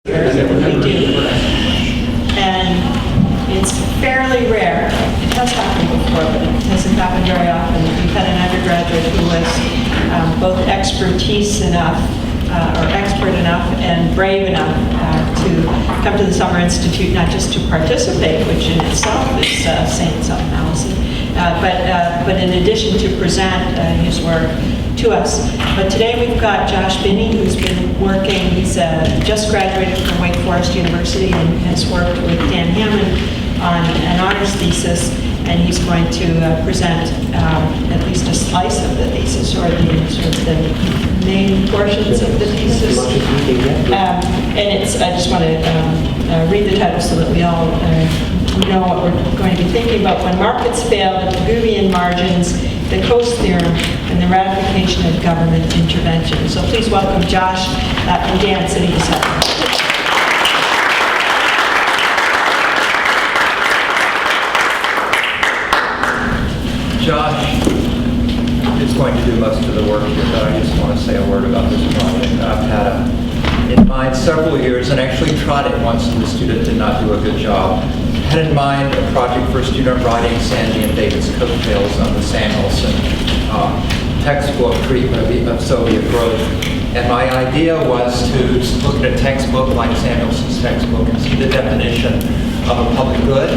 We do. And it's fairly rare. It has happened before, but it doesn't happen very often. We've had an undergraduate who was both expertise enough, or expert enough and brave enough to come to the Summer Institute, not just to participate, which in itself is saying something else, but in addition to present his work to us. But today we've got Josh Binney, who's been working. He's just graduated from Wake Forest University and has worked with Dan Hammond on an honors thesis, and he's going to present at least a slice of the thesis, or the sort of the main portions of the thesis. And it's, I just want to read the title so that we all know what we're going to be thinking about. When markets fail, the Pigouvian margins, the Coase Theorem, and the ratification of government intervention. So please welcome Josh and Dan sitting beside him. Josh is going to do most of the work here, but I just want to say a word about this project. I've had in mind several years, and actually tried it once and the student did not do a good job. Had in mind a project for a student writing Sandy and David's coattails on the Samuelson textbook treatment of Soviet growth. And my idea was to look at a textbook like Samuelson's textbook and see the definition of a public good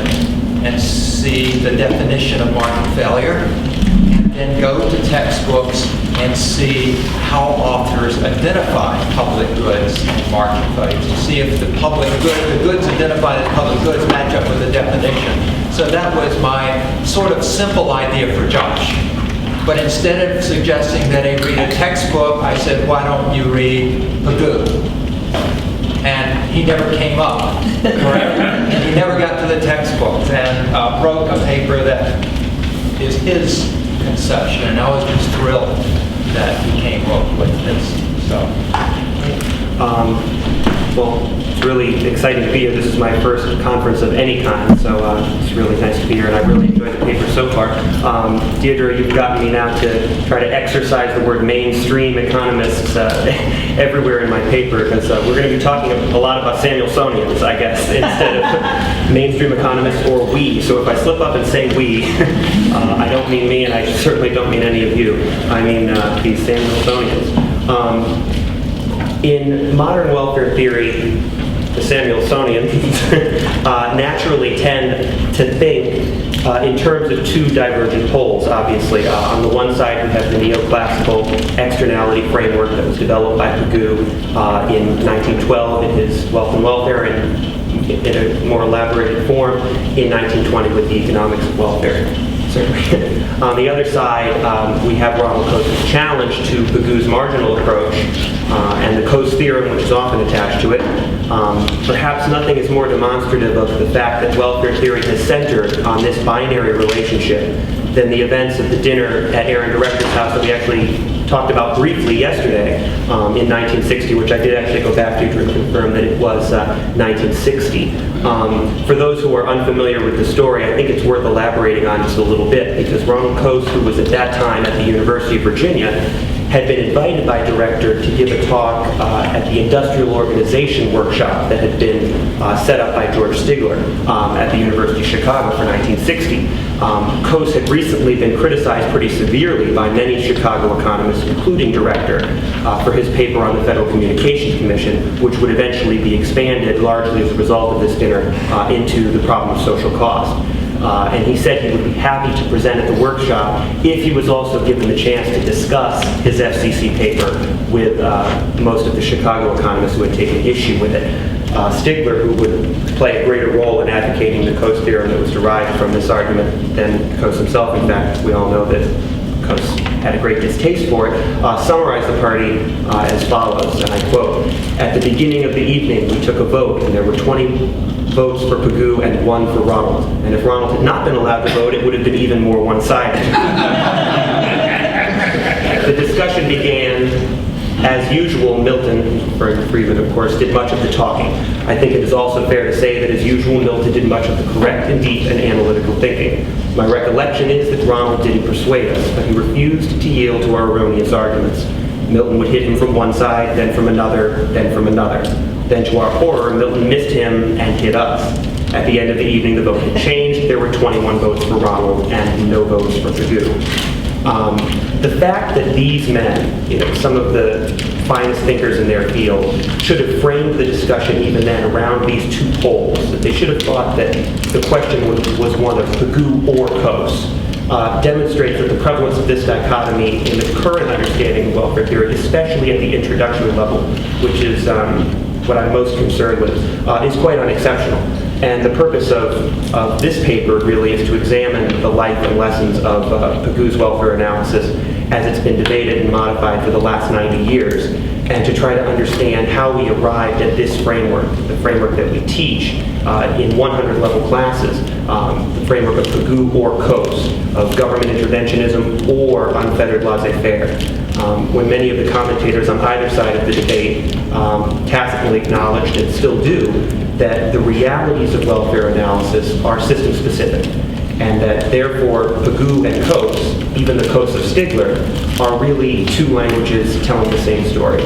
and see the definition of market failure, and then go to textbooks and see how authors identify public goods and market failures, and see if the public good, the goods identified as public goods match up with the definition. So that was my sort of simple idea for Josh. But instead of suggesting that he read a textbook, I said, why don't you read Pigou? And he never came up, correct? He never got to the textbooks, and wrote a paper that is his conception, and I was just thrilled that he came up with this. So, well, it's really exciting to be here. This is my first conference of any kind, so it's really nice to be here, and I really enjoyed the paper so far. Deirdre, you've gotten me now to try to exercise the word mainstream economists everywhere in my paper, because we're going to be talking a lot about Samuelsonians, I guess, instead of mainstream economists or we. So if I slip up and say we, I don't mean me, and I certainly don't mean any of you. I mean these Samuelsonians. In modern welfare theory, the Samuelsonians naturally tend to think in terms of two divergent poles, obviously. On the one side, we have the neoclassical externality framework that was developed by Pigou in 1912 in his Wealth and Welfare, and in a more elaborated form in 1920 with the Economics of Welfare. On the other side, we have Ronald Coase's challenge to Pigou's marginal approach and the Coase theorem, which is often attached to it. Perhaps nothing is more demonstrative of the fact that welfare theory has centered on this binary relationship than the events of the dinner at Aaron Director's house that we actually talked about briefly yesterday in 1960, which I did actually go back to confirm that it was 1960. For those who are unfamiliar with the story, I think it's worth elaborating on just a little bit, because Ronald Coase, who was at that time at the University of Virginia, had been invited by Director to give a talk at the Industrial Organization Workshop that had been set up by George Stigler at the University of Chicago for 1960. Coase had recently been criticized pretty severely by many Chicago economists, including Director, for his paper on the Federal Communications Commission, which would eventually be expanded largely as a result of this dinner into the problem of social cost. And he said he would be happy to present at the workshop if he was also given the chance to discuss his FCC paper with most of the Chicago economists who had taken issue with it. Stigler, who would play a greater role in advocating the Coase theorem that was derived from this argument than Coase himself. In fact, we all know that Coase had a great distaste for it, summarized the party as follows, and I quote, "At the beginning of the evening, we took a vote, and there were 20 votes for Pigou and 1 for Ronald. And if Ronald had not been allowed to vote, it would have been even more one-sided." The discussion began. As usual, Milton, referring to Friedman, of course, did much of the talking. I think it is also fair to say that, as usual, Milton did much of the correct and deep and analytical thinking. My recollection is that Ronald didn't persuade us, but he refused to yield to our erroneous arguments. Milton would hit him from one side, then from another, then from another. Then to our horror, Milton missed him and hit us. At the end of the evening, the vote had changed. There were 21 votes for Ronald and no votes for Pigou. The fact that these men, some of the finest thinkers in their field, should have framed the discussion even then around these two poles, that they should have thought that the question was one of Pigou or Coase, demonstrates that the prevalence of this dichotomy in the current understanding of welfare theory, especially at the introductory level, which is what I'm most concerned with, is quite unexceptional. And the purpose of this paper really is to examine the life and lessons of Pigou's welfare analysis as it's been debated and modified for the last 90 years, and to try to understand how we arrived at this framework, the framework that we teach in 100-level classes, the framework of Pigou or Coase, of government interventionism or unfettered laissez-faire. When many of the commentators on either side of the debate tacitly acknowledged, and still do, that the realities of welfare analysis are system-specific, and that therefore Pigou and Coase, even the Coase of Stigler, are really two languages telling the same story.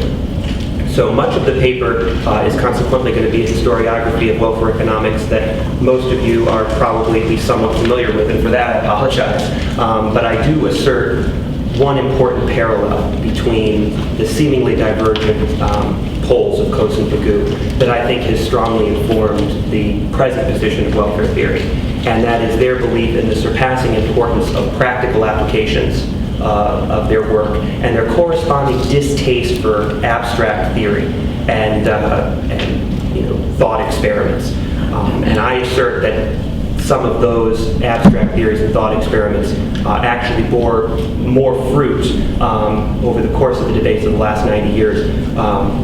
So much of the paper is consequently going to be a historiography of welfare economics that most of you are probably at least somewhat familiar with, and for that I apologize. But I do assert one important parallel between the seemingly divergent poles of Coase and Pigou that I think has strongly informed the present position of welfare theory, and that is their belief in the surpassing importance of practical applications of their work and their corresponding distaste for abstract theory and thought experiments. And I assert that some of those abstract theories and thought experiments actually bore more fruit over the course of the debates of the last 90 years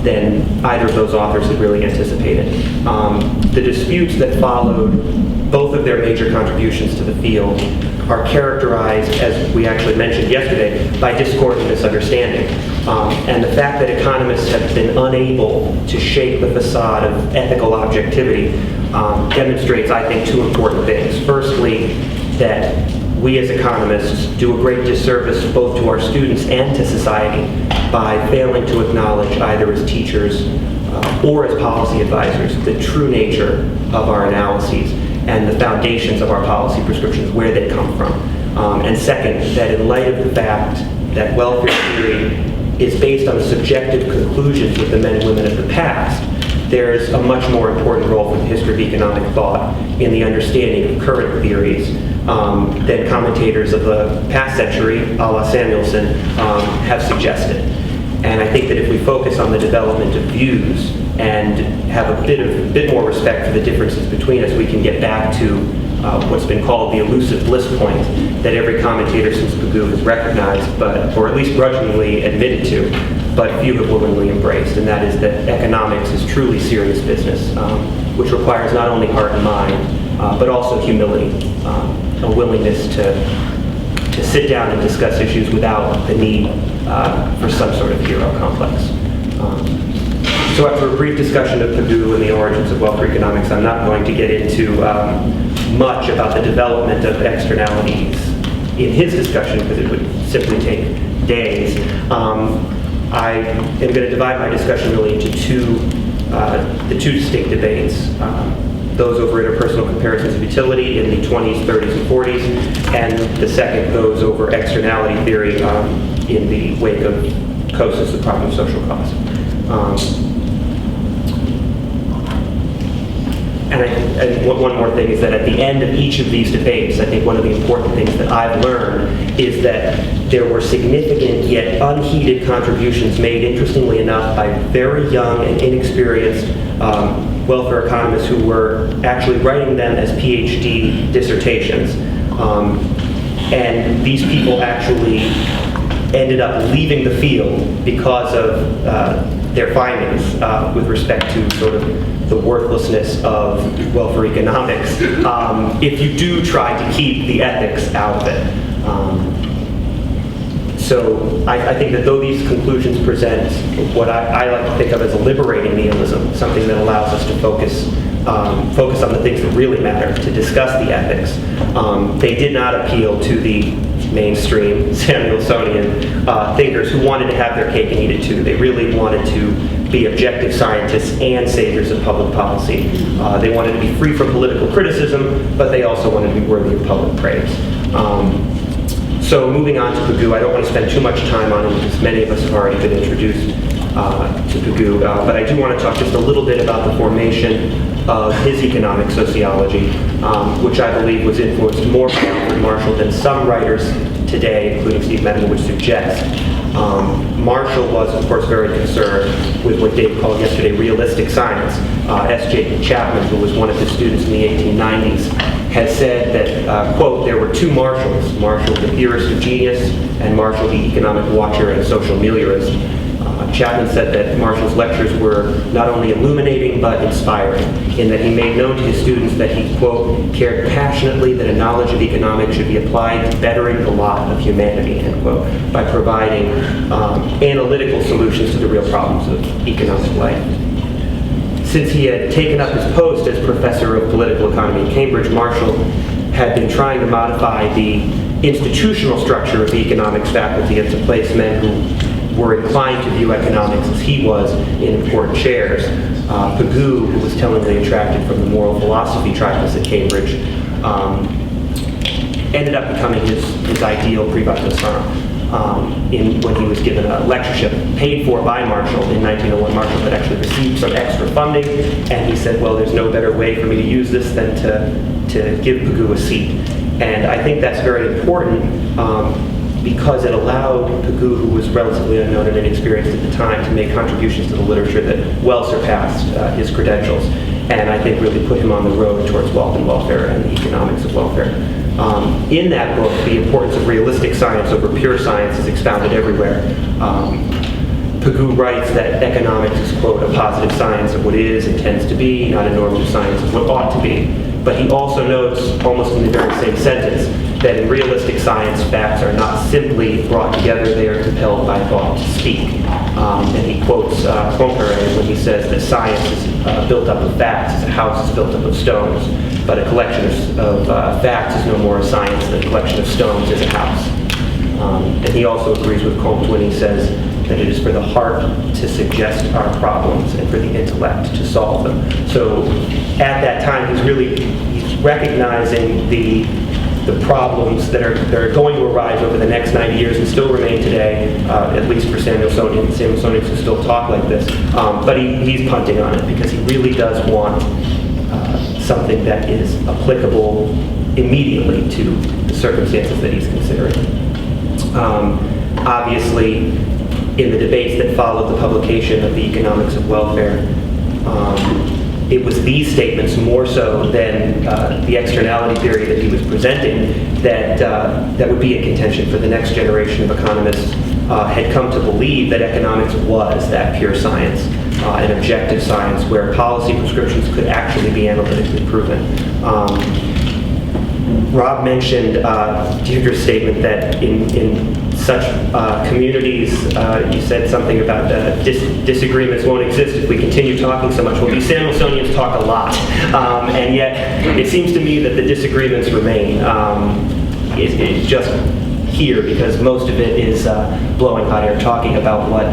than either of those authors had really anticipated. The disputes that followed both of their major contributions to the field are characterized, as we actually mentioned yesterday, by discord and misunderstanding. And the fact that economists have been unable to shake the facade of ethical objectivity demonstrates, I think, two important things. Firstly, that we as economists do a great disservice both to our students and to society by failing to acknowledge, either as teachers or as policy advisors, the true nature of our analyses and the foundations of our policy prescriptions, where they come from. And second, that in light of the fact that welfare theory is based on the subjective conclusions of the men and women of the past, there's a much more important role for the history of economic thought in the understanding of current theories than commentators of the past century, a la Samuelson, have suggested. And I think that if we focus on the development of views and have a bit more respect for the differences between us, we can get back to what's been called the elusive bliss point that every commentator since Pigou has recognized, or at least grudgingly admitted to, but few have willingly embraced, and that is that economics is truly serious business, which requires not only heart and mind, but also humility, a willingness to sit down and discuss issues without the need for some sort of hero complex. So after a brief discussion of Pigou and the origins of welfare economics, I'm not going to get into much about the development of externalities in his discussion, because it would simply take days. I am going to divide my discussion really into the two distinct debates. Those over interpersonal comparisons of utility in the 20s, 30s, and 40s, and the second, those over externality theory in the wake of Coase's The Problem of Social Cost. And one more thing is that at the end of each of these debates, I think one of the important things that I've learned is that there were significant yet unheeded contributions made, interestingly enough, by very young and inexperienced welfare economists who were actually writing them as PhD dissertations. And these people actually ended up leaving the field because of their findings with respect to sort of the worthlessness of welfare economics if you do try to keep the ethics out of it. So I think that though these conclusions present what I like to think of as a liberating nihilism, something that allows us to focus on the things that really matter, to discuss the ethics, they did not appeal to the mainstream Samuelsonian thinkers who wanted to have their cake and eat it too. They really wanted to be objective scientists and saviors of public policy. They wanted to be free from political criticism, but they also wanted to be worthy of public praise. So moving on to Pigou, I don't want to spend too much time on him because many of us have already been introduced to Pigou, but I do want to talk just a little bit about the formation of his economic sociology, which I believe was influenced more by Alfred Marshall than some writers today, including Steve Medlin, would suggest. Marshall was, of course, very concerned with what Dave called yesterday realistic science. S.J. Chapman, who was one of his students in the 1890s, has said that, quote, there were two Marshalls, Marshall the theorist of genius and Marshall the economic watcher and social meliorist. Chapman said that Marshall's lectures were not only illuminating but inspiring, in that he made known to his students that he, quote, cared passionately that a knowledge of economics should be applied to bettering the lot of humanity, end quote, by providing analytical solutions to the real problems of economic life. Since he had taken up his post as professor of political economy in Cambridge, Marshall had been trying to modify the institutional structure of the economics faculty and to place men who were inclined to view economics as he was in important chairs. Pigou, who was tellingly attracted from the moral philosophy tracts at Cambridge, ended up becoming his ideal privatdocent. When he was given a lectureship paid for by Marshall in 1901, Marshall had actually received some extra funding, and he said, well, there's no better way for me to use this than to give Pigou a seat. And I think that's very important because it allowed Pigou, who was relatively unknown and inexperienced at the time, to make contributions to the literature that well surpassed his credentials, and I think really put him on the road towards wealth and welfare and the economics of welfare. In that book, the importance of realistic science over pure science is expounded everywhere. Pigou writes that economics is, quote, a positive science of what is and tends to be, not a normative science of what ought to be. But he also notes, almost in the very same sentence, that in realistic science, facts are not simply brought together, they are compelled by thought to speak. And he quotes Poincaré when he says that science is built up of facts as a house is built up of stones, but a collection of facts is no more a science than a collection of stones is a house. And he also agrees with Comte when he says that it is for the heart to suggest our problems and for the intellect to solve them. So at that time, he's recognizing the problems that are going to arise over the next 90 years and still remain today, at least for Samuelsonians who still talk like this. But he's punting on it because he really does want something that is applicable immediately to the circumstances that he's considering. Obviously, in the debates that followed the publication of the Economics of Welfare, it was these statements more so than the externality theory that he was presenting that would be in contention for the next generation of economists had come to believe that economics was that pure science, an objective science where policy prescriptions could actually be analytically proven. Rob mentioned Deirdre's statement that in such communities, you said something about disagreements won't exist if we continue talking so much. Well, these Samuelsonians talk a lot, and yet it seems to me that the disagreements remain. It's just here because most of it is blowing hot air, talking about what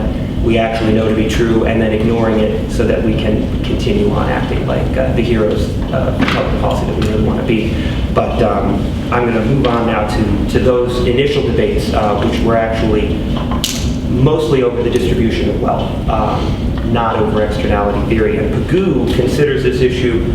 we actually know to be true and then ignoring it so that we can continue on acting like the heroes of public policy that we really want to be. But I'm going to move on now to those initial debates, which were actually mostly over the distribution of wealth, not over externality theory. And Pigou considers this issue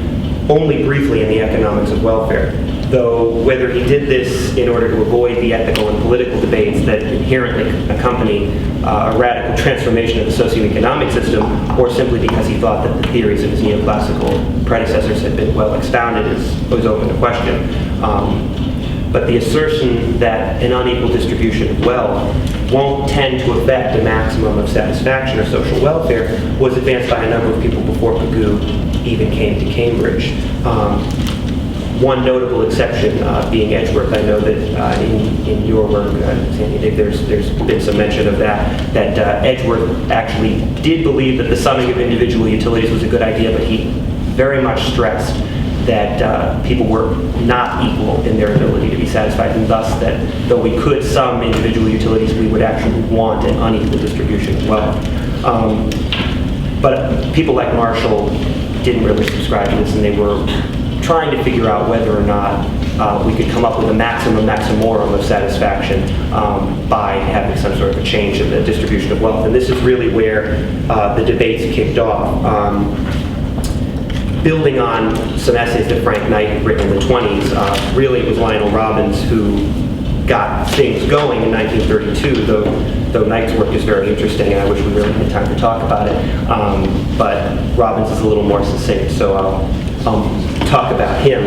only briefly in the Economics of Welfare, though whether he did this in order to avoid the ethical and political debates that inherently accompany a radical transformation of the socioeconomic system, or simply because he thought that the theories of his neoclassical predecessors had been well expounded was open to question. But the assertion that an unequal distribution of wealth won't tend to affect a maximum of satisfaction or social welfare was advanced by a number of people before Pigou even came to Cambridge. One notable exception being Edgeworth. I know that in your work, Sandy, Dave, there's been some mention of that Edgeworth actually did believe that the summing of individual utilities was a good idea, but he very much stressed that people were not equal in their ability to be satisfied, and thus that though we could sum individual utilities, we would actually want an unequal distribution as well. But people like Marshall didn't really subscribe to this, and they were trying to figure out whether or not we could come up with a maximorum of satisfaction by having some sort of a change in the distribution of wealth. And this is really where the debates kicked off. Building on some essays that Frank Knight had written in the 20s, really it was Lionel Robbins who got things going in 1932, though Knight's work is very interesting, and I wish we really had time to talk about it. But Robbins is a little more succinct, so I'll talk about him.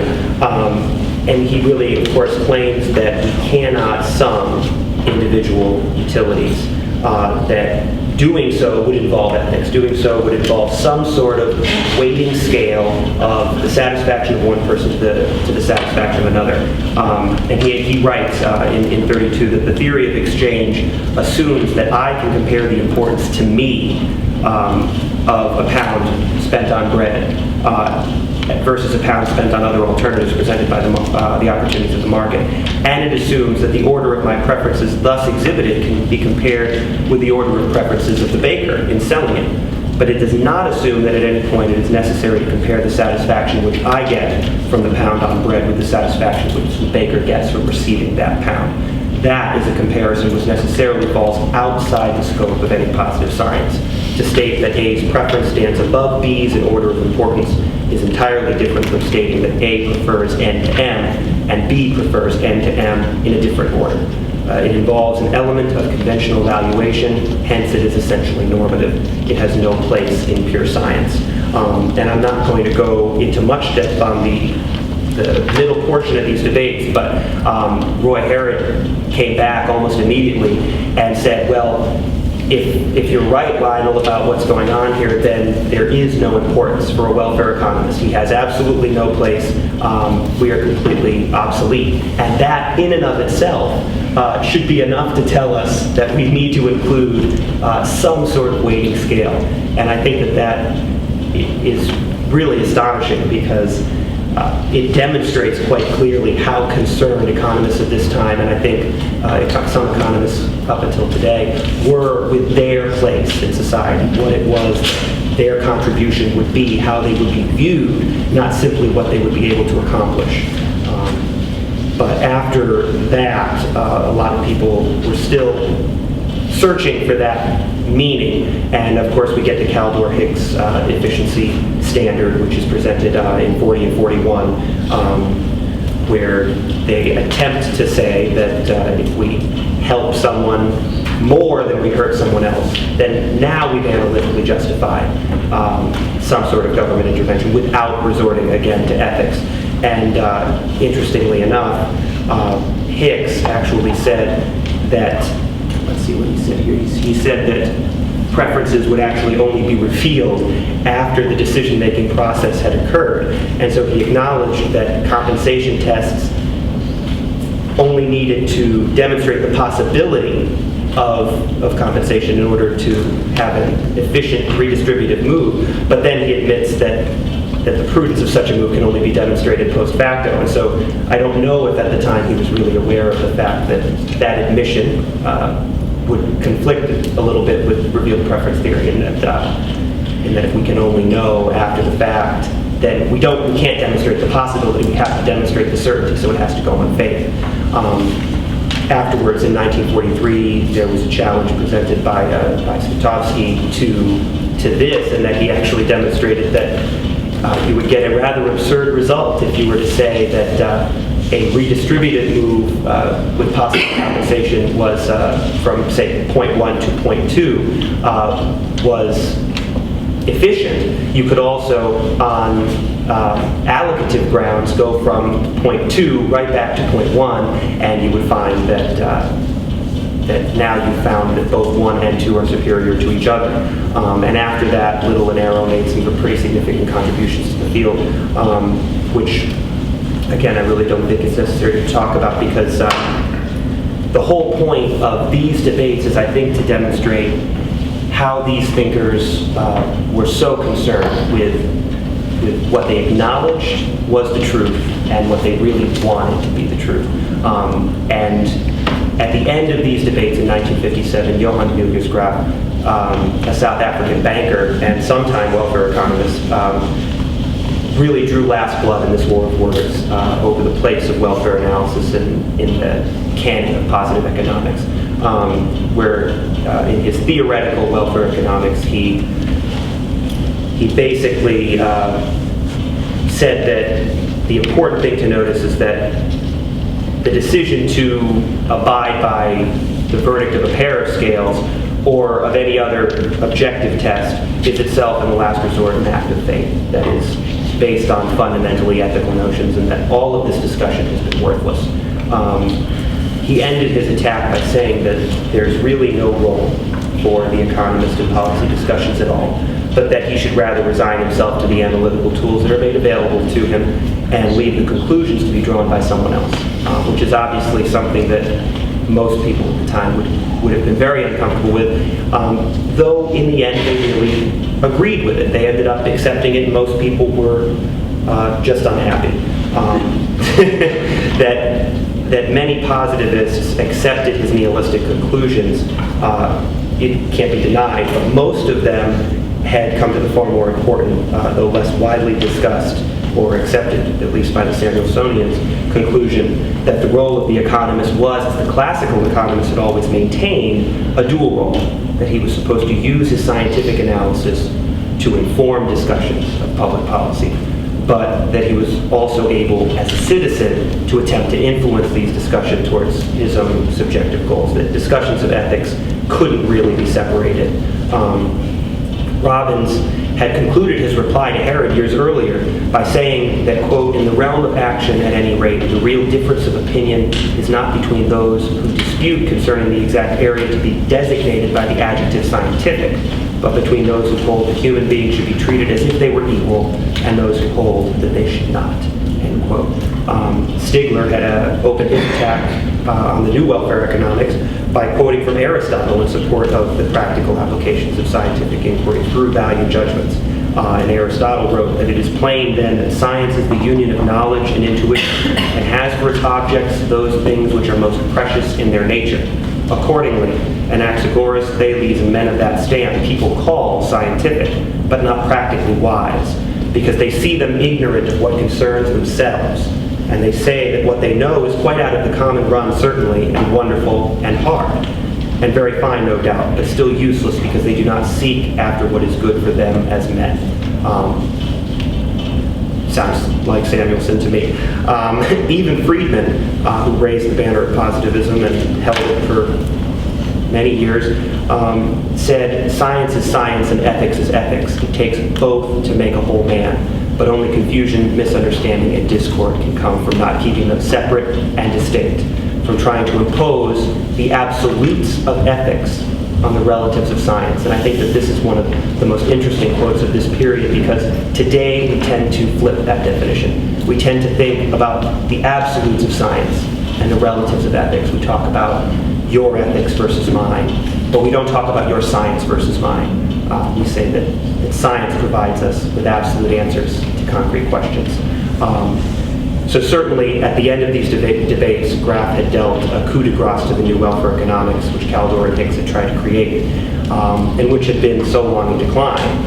And he really, of course, claims that we cannot sum individual utilities, that doing so would involve ethics. Doing so would involve some sort of weighting scale of the satisfaction of one person to the satisfaction of another. And he writes in 32 that the theory of exchange assumes that I can compare the importance to me of a pound spent on bread versus a pound spent on other alternatives presented by the opportunities of the market. And it assumes that the order of my preferences thus exhibited can be compared with the order of preferences of the baker in selling it. But it does not assume that at any point it is necessary to compare the satisfaction which I get from the pound on bread with the satisfaction which the baker gets from receiving that pound. That is a comparison which necessarily falls outside the scope of any positive science. To state that A's preference stands above B's in order of importance is entirely different from stating that A prefers N to M and B prefers N to M in a different order. It involves an element of conventional valuation, hence it is essentially normative. It has no place in pure science. And I'm not going to go into much depth on the middle portion of these debates, but Roy Harrod came back almost immediately and said, well, if you're right, Lionel, about what's going on here, then there is no importance for a welfare economist. He has absolutely no place. We are completely obsolete. And that, in and of itself, should be enough to tell us that we need to include some sort of weighting scale. And I think that is really astonishing because it demonstrates quite clearly how concerned economists at this time, and I think some economists up until today, were with their place in society, what it was their contribution would be, how they would be viewed, not simply what they would be able to accomplish. But after that, a lot of people were still searching for that meaning, and of course we get to Kaldor-Hicks' efficiency standard, which is presented in 40 and 41, where they attempt to say that if we help someone more than we hurt someone else, then now we've analytically justified some sort of government intervention without resorting again to ethics. And interestingly enough, Hicks actually said that, let's see what he said here. He said that preferences would actually only be revealed after the decision-making process had occurred. And so he acknowledged that compensation tests only needed to demonstrate the possibility of compensation in order to have an efficient redistributive move. But then he admits that the prudence of such a move can only be demonstrated post facto. And so I don't know if at the time he was really aware of the fact that that admission would conflict a little bit with revealed preference theory, and that if we can only know after the fact, then we can't demonstrate the possibility, we have to demonstrate the certainty, so it has to go on faith. Afterwards, in 1943, there was a challenge presented by Svitovsky to this, and that he actually demonstrated that you would get a rather absurd result if you were to say that a redistributed move with possible compensation was from, say, 0.1 to 0.2 was efficient. You could also, on allocative grounds, go from 0.2 right back to 0.1, and you would find that now you've found that both 1 and 2 are superior to each other. And after that, Little and Arrow made some pretty significant contributions to the field, which, again, I really don't think it's necessary to talk about, because the whole point of these debates is, I think, to demonstrate how these thinkers were so concerned with with what they acknowledged was the truth and what they really wanted to be the truth. And at the end of these debates in 1957, Johan Hugo Graf, a South African banker and sometime welfare economist, really drew last blood in this war of words over the place of welfare analysis in the canon of positive economics, where in his theoretical welfare economics, he basically said that the important thing to notice is that the decision to abide by the verdict of a pair of scales or of any other objective test is itself, in the last resort, an act of faith that is based on fundamentally ethical notions, and that all of this discussion has been worthless. He ended his attack by saying that there's really no role for the economist in policy discussions at all, but that he should rather resign himself to the analytical tools that are made available to him and leave the conclusions to be drawn by someone else, which is obviously something that most people at the time would have been very uncomfortable with, though in the end they really agreed with it. They ended up accepting it, and most people were just unhappy. That many positivists accepted his nihilistic conclusions, it can't be denied, but most of them had come to the far more important, though less widely discussed or accepted, at least by the Samuelsonians, conclusion that the role of the economist was, as the classical economists had always maintained, a dual role, that he was supposed to use his scientific analysis to inform discussions of public policy, but that he was also able, as a citizen, to attempt to influence these discussions towards his own subjective goals, that discussions of ethics couldn't really be separated. Robbins had concluded his reply to Herod years earlier by saying that, quote, in the realm of action at any rate, the real difference of opinion is not between those who dispute concerning the exact area to be designated by the adjective scientific, but between those who hold that human beings should be treated as if they were equal and those who hold that they should not, end quote. Stigler had opened his attack on the new welfare economics by quoting from Aristotle in support of the practical applications of scientific inquiry through value judgments. And Aristotle wrote that it is plain then that science is the union of knowledge and intuition and has for its objects those things which are most precious in their nature. Accordingly, Anaxagoras, Thales, and men of that stamp people call scientific, but not practically wise, because they see them ignorant of what concerns themselves, and they say that what they know is quite out of the common run, certainly, and wonderful and hard, and very fine, no doubt, but still useless because they do not seek after what is good for them as men. Sounds like Samuelson to me. Even Friedman, who raised the banner of positivism and held it for many years, said science is science and ethics is ethics. It takes both to make a whole man, but only confusion, misunderstanding, and discord can come from not keeping them separate and distinct, from trying to impose the absolutes of ethics on the relatives of science. And I think that this is one of the most interesting quotes of this period, because today we tend to flip that definition. We tend to think about the absolutes of science and the relatives of ethics. We talk about your ethics versus mine, but we don't talk about your science versus mine. We say that science provides us with absolute answers to concrete questions. So certainly, at the end of these debates, Graf had dealt a coup de grace to the new welfare economics, which Caldor and Hicks had tried to create, and which had been so long in decline.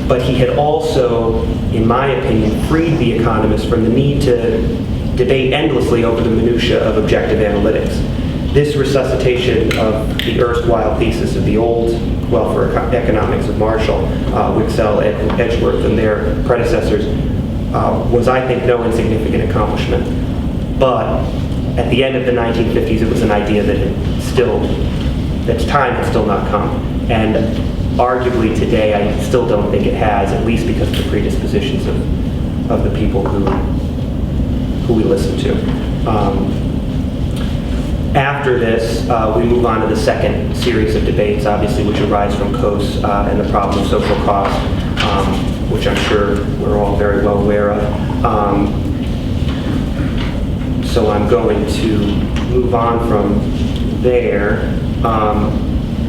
But he had also, in my opinion, freed the economists from the need to debate endlessly over the minutiae of objective analytics. This resuscitation of the erstwhile thesis of the old welfare economics of Marshall, Wicksell, Edgeworth, and their predecessors was, I think, no insignificant accomplishment. But at the end of the 1950s, it was an idea that its time had still not come. And arguably today, I still don't think it has, at least because of the predispositions of the people who we listen to. After this, we move on to the second series of debates, obviously, which arise from Coase and the problem of social cost, which I'm sure we're all very well aware of. So I'm going to move on from there.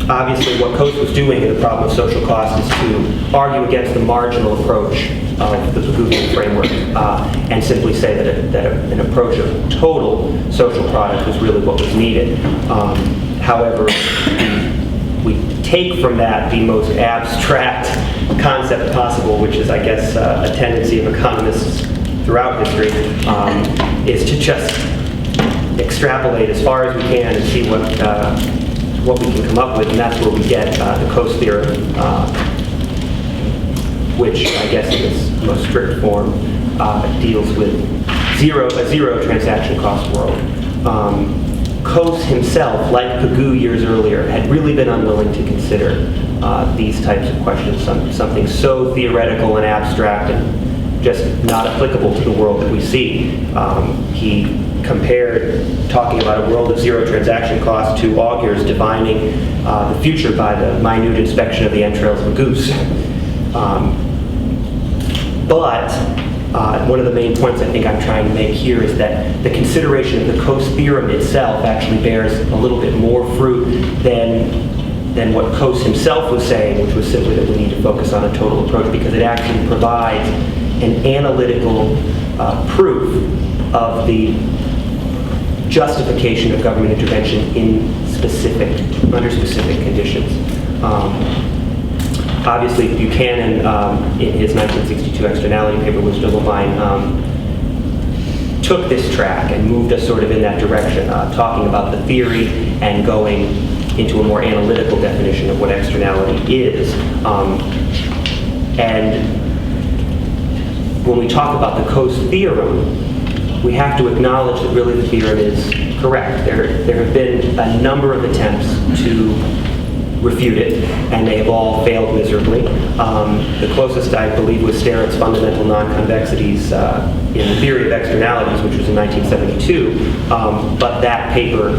Obviously, what Coase was doing in the problem of social cost is to argue against the marginal approach of the Pigouvian framework and simply say that an approach of total social product was really what was needed. However, we take from that the most abstract concept possible, which is, I guess, a tendency of economists throughout history, is to just extrapolate as far as we can and see what we can come up with, and that's where we get the Coase theorem, which I guess in its most strict form deals with a zero transaction cost world. Coase himself, like Pigou years earlier, had really been unwilling to consider these types of questions, something so theoretical and abstract and just not applicable to the world that we see. He compared talking about a world of zero transaction cost to augurs divining the future by the minute inspection of the entrails of a goose. But one of the main points I think I'm trying to make here is that the consideration of the Coase theorem itself actually bears a little bit more fruit than what Coase himself was saying, which was simply that we need to focus on a total approach, because it actually provides an analytical proof of the justification of government intervention under specific conditions. Obviously, Buchanan, in his 1962 externality paper, which double mine, took this track and moved us sort of in that direction, talking about the theory and going into a more analytical definition of what externality is. And when we talk about the Coase theorem, we have to acknowledge that really the theorem is correct. There have been a number of attempts to refute it, and they have all failed miserably. The closest, I believe, was Sterrett's fundamental non-convexities in the theory of externalities, which was in 1972, but that paper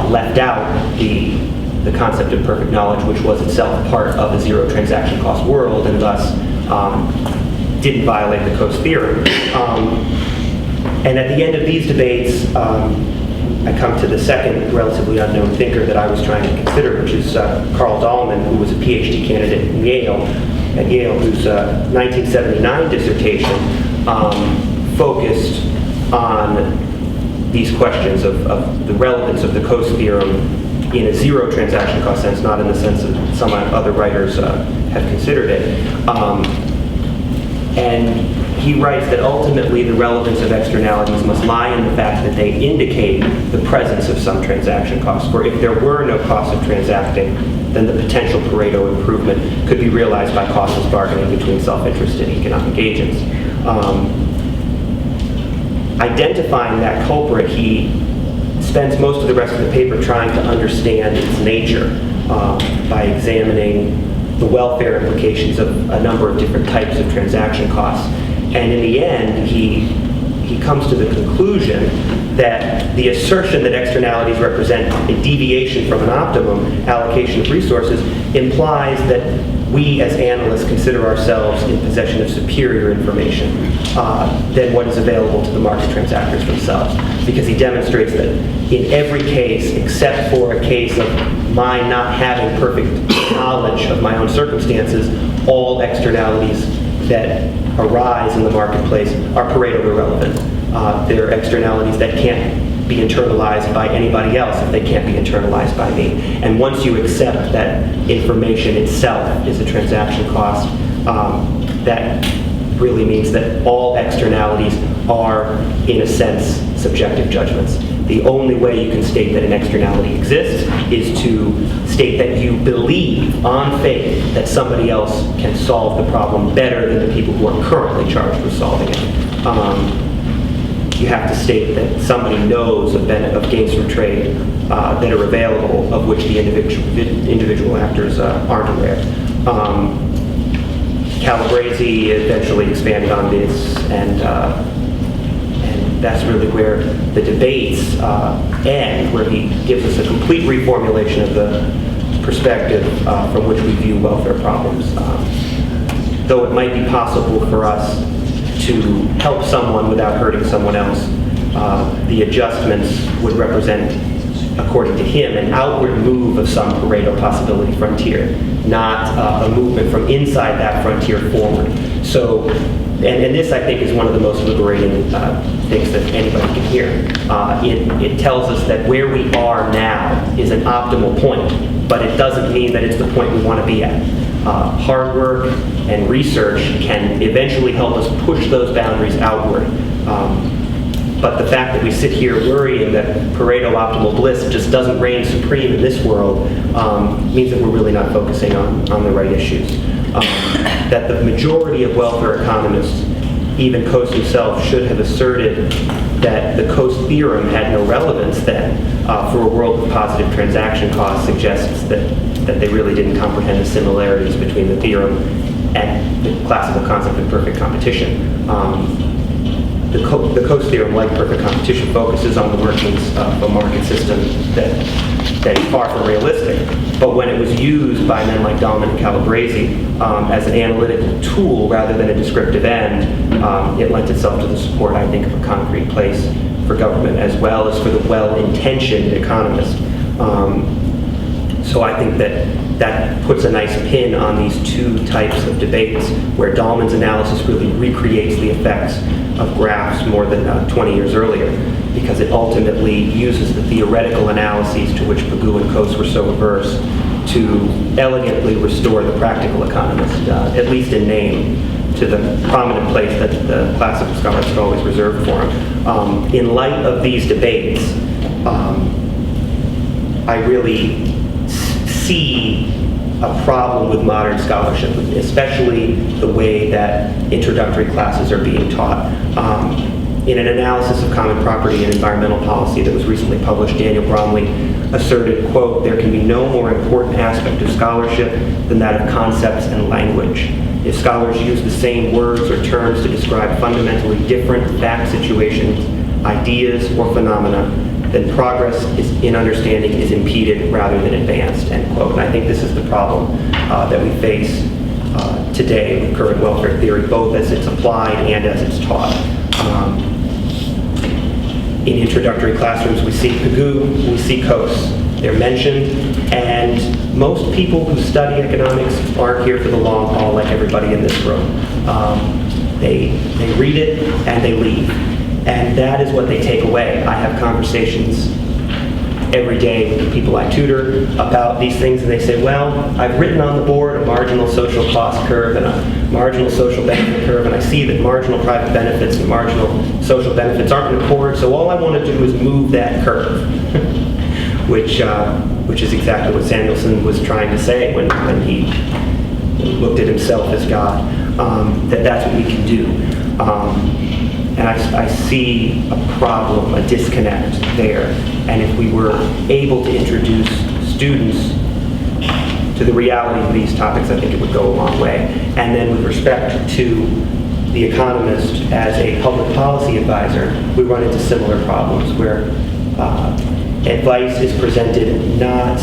left out the concept of perfect knowledge, which was itself part of a zero transaction cost world, and thus didn't violate the Coase theorem. And at the end of these debates, I come to the second relatively unknown thinker that I was trying to consider, which is Carl Dahlman, who was a PhD candidate at Yale, whose 1979 dissertation focused on these questions of the relevance of the Coase theorem in a zero transaction cost sense, not in the sense that some other writers have considered it. And he writes that ultimately the relevance of externalities must lie in the fact that they indicate the presence of some transaction costs. For if there were no cost of transacting, then the potential Pareto improvement could be realized by costless bargaining between self-interested economic agents. Identifying that culprit, he spends most of the rest of the paper trying to understand its nature by examining the welfare implications of a number of different types of transaction costs. And in the end, he comes to the conclusion that the assertion that externalities represent a deviation from an optimum allocation of resources implies that we as analysts consider ourselves in possession of superior information than what is available to the market transactors themselves. Because he demonstrates that in every case, except for a case of my not having perfect knowledge of my own circumstances, all externalities that arise in the marketplace are Pareto irrelevant. They're externalities that can't be internalized by anybody else if they can't be internalized by me. And once you accept that information itself is a transaction cost, that really means that all externalities are, in a sense, subjective judgments. The only way you can state that an externality exists is to state that you believe on faith that somebody else can solve the problem better than the people who are currently charged with solving it. You have to state that somebody knows of gains from trade that are available, of which the individual actors aren't aware. Calabresi eventually expanded on this, and that's really where the debates end, where he gives us a complete reformulation of the perspective from which we view welfare problems. Though it might be possible for us to help someone without hurting someone else, the adjustments would represent according to him, an outward move of some Pareto possibility frontier, not a movement from inside that frontier forward. So, and this I think is one of the most liberating things that anybody can hear. It tells us that where we are now is an optimal point, but it doesn't mean that it's the point we want to be at. Hard work and research can eventually help us push those boundaries outward. But the fact that we sit here worrying that Pareto optimal bliss just doesn't reign supreme in this world means that we're really not focusing on the right issues. That the majority of welfare economists, even Coase himself, should have asserted that the Coase theorem had no relevance then for a world with positive transaction costs suggests that they really didn't comprehend the similarities between the theorem and the classical concept of perfect competition. The Coase theorem, like perfect competition, focuses on the workings of a market system that is far from realistic. But when it was used by men like Dahlman and Calabrese as an analytical tool rather than a descriptive end, it lent itself to the support, I think, of a concrete place for government as well as for the well-intentioned economist. So I think that puts a nice pin on these two types of debates where Dahlman's analysis really recreates the effects of graphs more than 20 years earlier, because it ultimately uses the theoretical analyses to which Pigou and Coase were so averse to elegantly restore the practical economist, at least in name, to the prominent place that the classical scholars had always reserved for him. In light of these debates, I really see a problem with modern scholarship, especially the way that introductory classes are being taught. In an analysis of common property and environmental policy that was recently published, Daniel Bromley asserted, quote, "There can be no more important aspect of scholarship than that of concepts and language. If scholars use the same words or terms to describe fundamentally different fact situations, ideas, or phenomena, then progress in understanding is impeded rather than advanced," end quote. And I think this is the problem that we face today with current welfare theory, both as it's applied and as it's taught. In introductory classrooms, we see Pigou, we see Coase. They're mentioned, and most people who study economics aren't here for the long haul like everybody in this room. They read it and they leave. And that is what they take away. I have conversations every day with the people I tutor about these things, and they say, well, I've written on the board a marginal social cost curve and a marginal social benefit curve, and I see that marginal private benefits and marginal social benefits aren't in accord, so all I want to do is move that curve, which is exactly what Samuelson was trying to say when he looked at himself as God, that's what we can do. And I see a problem, a disconnect there. And if we were able to introduce students to the reality of these topics, I think it would go a long way. And then with respect to the economist as a public policy advisor, we run into similar problems where advice is presented not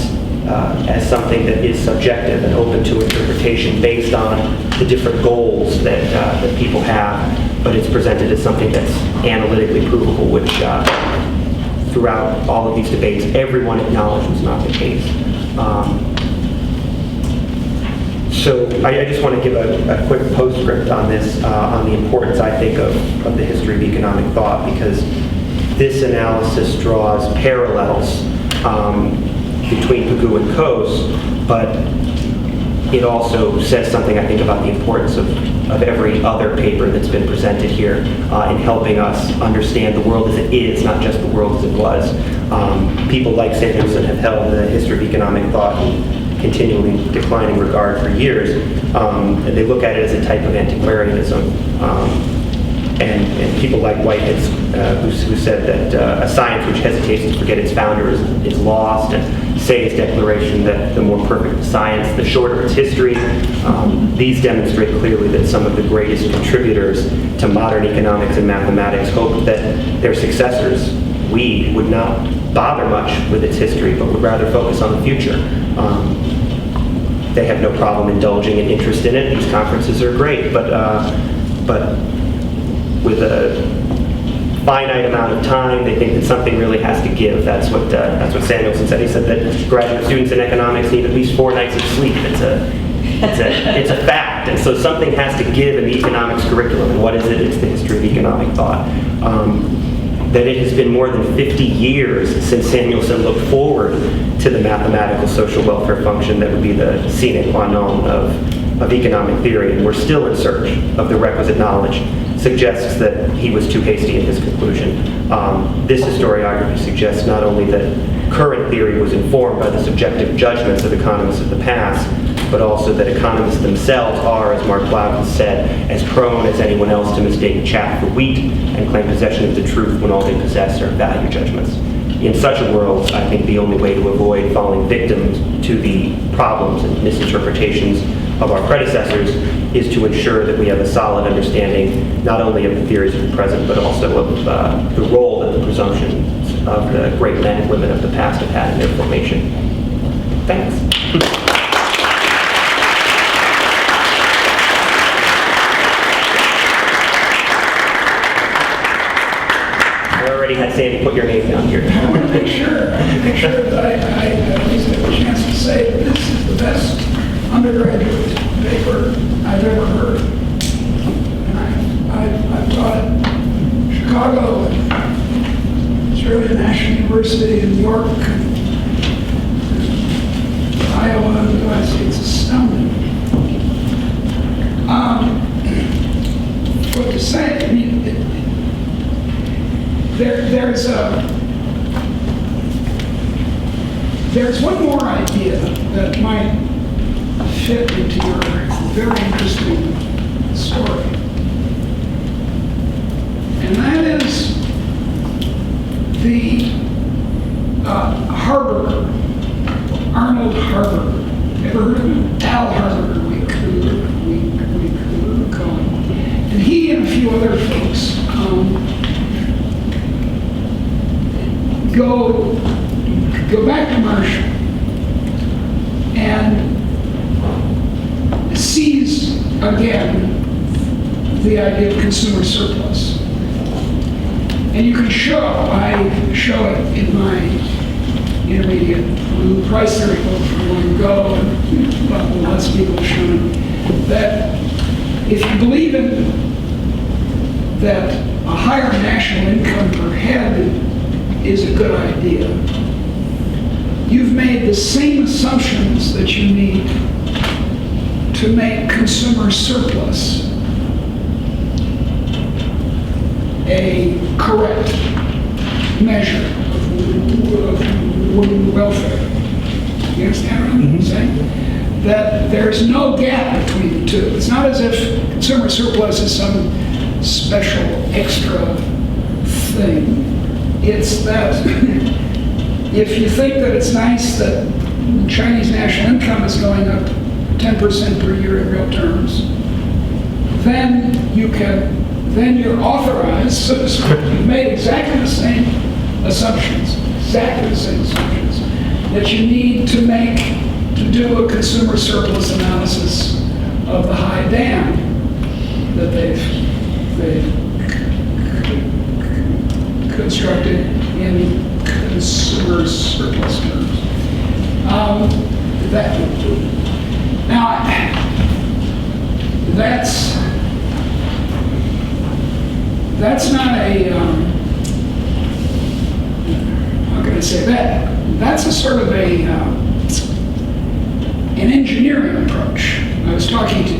as something that is subjective and open to interpretation based on the different goals that people have, but it's presented as something that's analytically provable, which throughout all of these debates, everyone acknowledged was not the case. So I just want to give a quick postscript on this, on the importance, I think, of the history of economic thought, because this analysis draws parallels between Pigou and Coase, but it also says something, I think, about the importance of every other paper that's been presented here in helping us understand the world as it is, not just the world as it was. People like Samuelson have held the history of economic thought in continually declining regard for years, and they look at it as a type of antiquarianism. And people like Whitehead, who said that a science which hesitates to forget its founder is lost, and Say's declaration that the more perfect the science, the shorter its history. These demonstrate clearly that some of the greatest contributors to modern economics and mathematics hoped that their successors, we, would not bother much with its history, but would rather focus on the future. They have no problem indulging in interest in it. These conferences are great, but with a finite amount of time. They think that something really has to give. That's what Samuelson said. He said that graduate students in economics need at least 4 nights of sleep. It's a fact. And so something has to give in the economics curriculum. And what is it? It's the history of economic thought. That it has been more than 50 years since Samuelson looked forward to the mathematical social welfare function that would be the sine qua non of economic theory, and we're still in search of the requisite knowledge, suggests that he was too hasty in his conclusion. This historiography suggests not only that current theory was informed by the subjective judgments of economists of the past, but also that economists themselves are, as Mark Blau has said, as prone as anyone else to mistake chaff for wheat and claim possession of the truth when all they possess are value judgments. In such a world, I think the only way to avoid falling victim to the problems and misinterpretations of our predecessors is to ensure that we have a solid understanding not only of the theories of the present, but also of the role that the presumptions of the great men and women of the past have had in their formation. Thanks. Had Sandy put your name down here. I want to make sure that I at least have a chance to say that this is the best undergraduate paper I've ever heard. And I've taught at Chicago and Australia National University in New York, and Iowa, and it's astounding. What to say? I mean, there's one more idea that might fit into your very interesting story. And that is the Harburger, Arnold Harburger. Ever heard of him? Al Harburger, we call him. And he and a few other folks go back to Marshall and seize again the idea of consumer surplus. And you can I show it in my intermediate price theory book from long ago, and lots of people have shown it, that if you believe in that a higher national income per head is a good idea, you've made the same assumptions that you need to make consumer surplus a correct measure of welfare. You understand what I'm saying? That there's no gap between the two. It's not as if consumer surplus is some special extra thing. It's that if you think that it's nice that Chinese national income is going up 10% per year in real terms, then you're authorized, so to speak. You've made exactly the same assumptions, that you need to do a consumer surplus analysis of the high dam that they've constructed in consumer surplus terms. That's not a, how can I say that? That's a sort of an engineering approach. I was talking to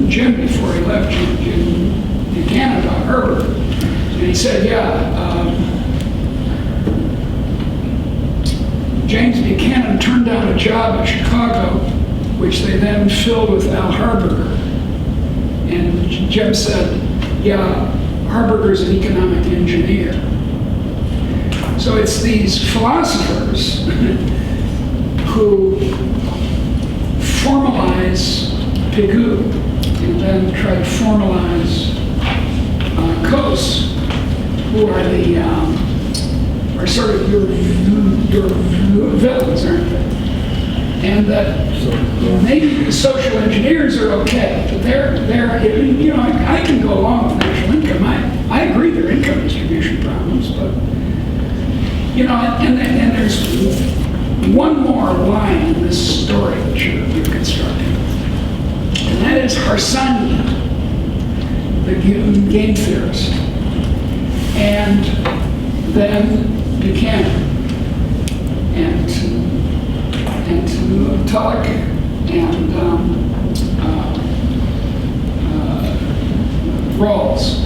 Jim before he left, Jim Buchanan about Herbert, and he said, James Buchanan turned down a job in Chicago, which they then filled with Al Harburger. And Jim said, Harburger's an economic engineer. So it's these philosophers who formalize Pigou and then try to formalize Coase, who are sort of your villains, aren't they? And that maybe the social engineers are okay, but they're I can go along with national income. I I agree there are income distribution problems, but, you know, and there's one more line in this story that you're constructing, and that is Harsanyi, the game theorist, and then Buchanan, and Tulloch, and Rawls.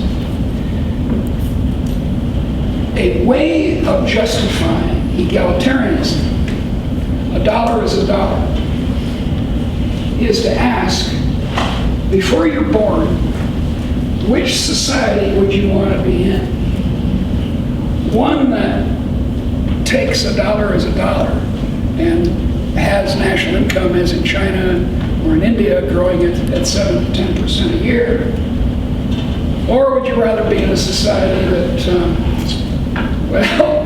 A way of justifying egalitarianism, a dollar is a dollar, is to ask, before you're born, which society would you want to be in? One that takes a dollar as a dollar and has national income as in China or in India growing at 7 to 10% a year? Or would you rather be in a society that, well,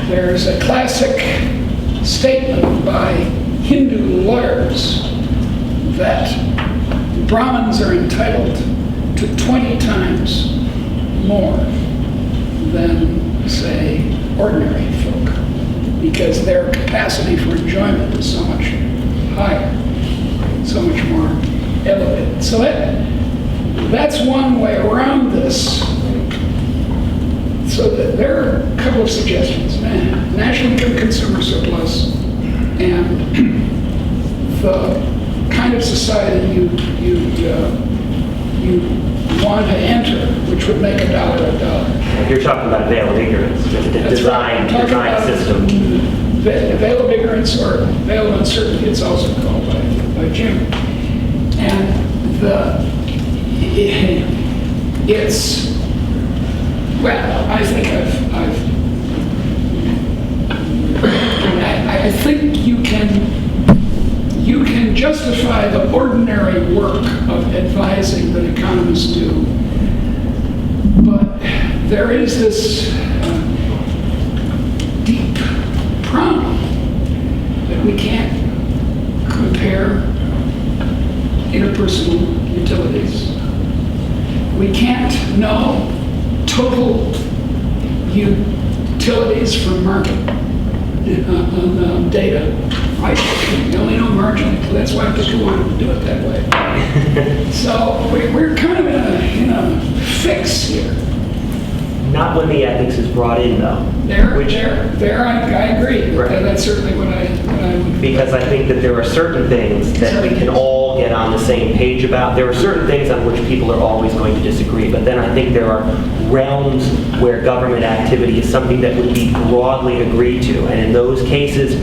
there's a classic statement by Hindu lawyers that Brahmins are entitled to 20 times more than, say, ordinary folk, because their capacity for enjoyment is so much higher, so much more elevated. So that's one way around this. So that there are a couple of suggestions. National income consumer surplus and the kind of society you want to enter, which would make a dollar a dollar. You're talking about veil of ignorance, the design system. Veil of ignorance, or veil of uncertainty, it's also called by Jim. And it's, well, I think I think you can justify the ordinary work of advising that economists do, but there is this deep problem that we can't compare interpersonal utilities. We can't know total utilities from market data. Right? We only know marginally. That's why people wanted to do it that way. So we're kind of in a fix here. Not when the ethics is brought in, though. There, I agree. Right. That's certainly what I would. Because I think that there are certain things that we can all get on the same page about. There are certain things on which people are always going to disagree, but then I think there are realms where government activity is something that would be broadly agreed to, and in those cases,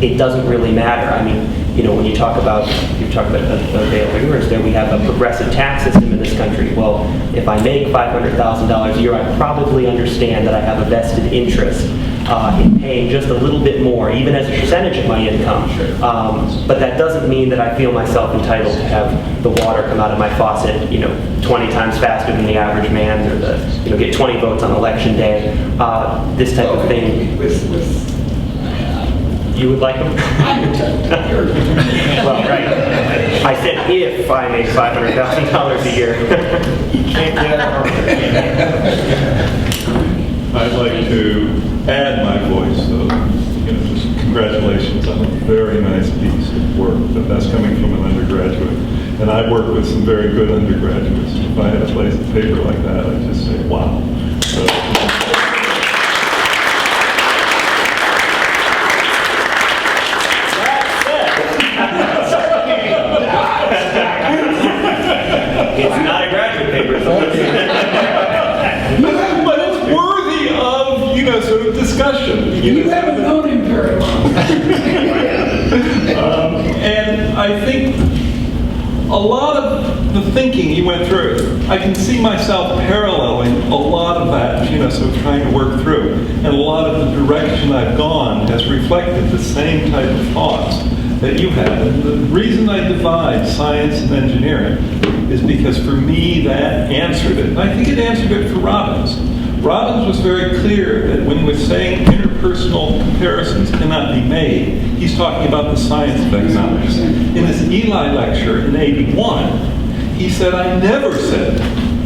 it doesn't really matter. I mean, you know, when you talk about a veil of ignorance, there we have a progressive tax system in this country. Well, if I make $500,000 a year, I probably understand that I have a vested interest in paying just a little bit more, even as a percentage of my income. But that doesn't mean that I feel myself entitled to have the water come out of my faucet, 20 times faster than the average man, or get 20 votes on election day. This type of thing. You would like them? Well, right. I said if I made $500,000 a year. I'd like to add my voice, so just congratulations on a very nice piece of work, but that's coming from an undergraduate. And I've worked with some very good undergraduates. If I had a place of paper like that, I'd just say, wow. So, it's not a graduate paper. but it's worthy of, sort of discussion. You haven't known him very long. And I think a lot of the thinking you went through, I can see myself paralleling a lot of that, sort of trying to work through. And a lot of the direction I've gone has reflected the same type of thoughts that you had. And the reason I divide science and engineering is because for me that answered it. And I think it answered it for Robbins. Robbins was very clear that when he was saying interpersonal comparisons cannot be made, he's talking about the science of economics. In his Eli lecture in '81, he said, I never said